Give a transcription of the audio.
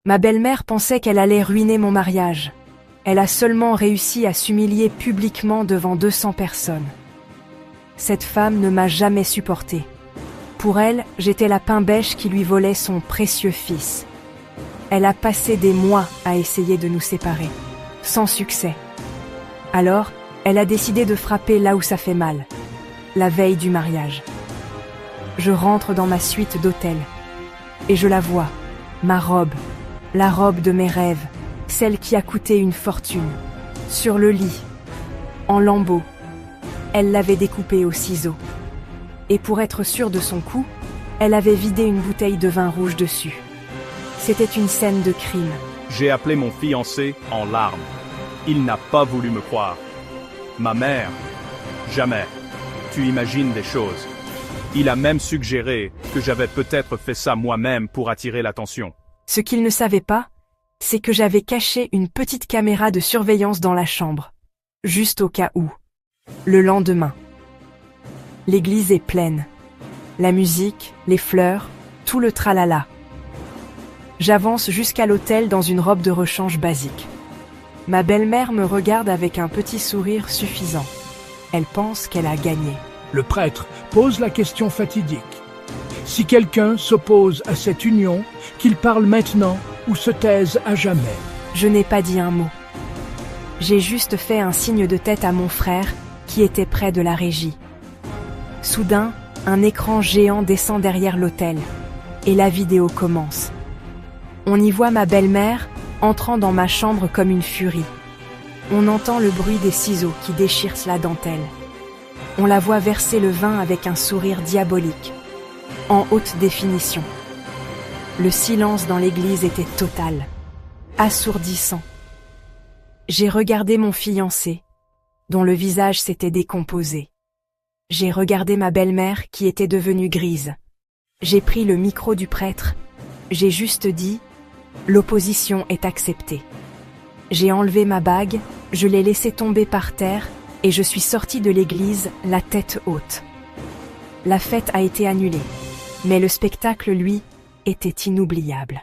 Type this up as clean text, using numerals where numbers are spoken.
Ma belle-mère pensait qu'elle allait ruiner mon mariage. Elle a seulement réussi à s'humilier publiquement devant 200 personnes. Cette femme ne m'a jamais supportée. Pour elle, j'étais la pain-bêche qui lui volait son précieux fils. Elle a passé des mois à essayer de nous séparer, sans succès. Alors, elle a décidé de frapper là où ça fait mal, la veille du mariage. Je rentre dans ma suite d'hôtel, et je la vois, ma robe, la robe de mes rêves, celle qui a coûté une fortune, sur le lit, en lambeaux. Elle l'avait découpée au ciseau. Et pour être sûre de son coup, elle avait vidé une bouteille de vin rouge dessus. C'était une scène de crime. J'ai appelé mon fiancé en larmes. Il n'a pas voulu me croire. Ma mère, jamais. Tu imagines des choses. Il a même suggéré que j'avais peut-être fait ça moi-même pour attirer l'attention. Ce qu'il ne savait pas, c'est que j'avais caché une petite caméra de surveillance dans la chambre, juste au cas où. Le lendemain. L'église est pleine. La musique, les fleurs, tout le tralala. J'avance jusqu'à l'hôtel dans une robe de rechange basique. Ma belle-mère me regarde avec un petit sourire suffisant. Elle pense qu'elle a gagné. Le prêtre pose la question fatidique. Si quelqu'un s'oppose à cette union, qu'il parle maintenant ou se taise à jamais. Je n'ai pas dit un mot. J'ai juste fait un signe de tête à mon frère, qui était près de la régie. Soudain, un écran géant descend derrière l'hôtel, et la vidéo commence. On y voit ma belle-mère entrant dans ma chambre comme une furie. On entend le bruit des ciseaux qui déchirent la dentelle. On la voit verser le vin avec un sourire diabolique, en haute définition. Le silence dans l'église était total, assourdissant. J'ai regardé mon fiancé, dont le visage s'était décomposé. J'ai regardé ma belle-mère qui était devenue grise. J'ai pris le micro du prêtre. J'ai juste dit « L'opposition est acceptée ». J'ai enlevé ma bague, je l'ai laissée tomber par terre et je suis sortie de l'église la tête haute. La fête a été annulée, mais le spectacle, lui, était inoubliable.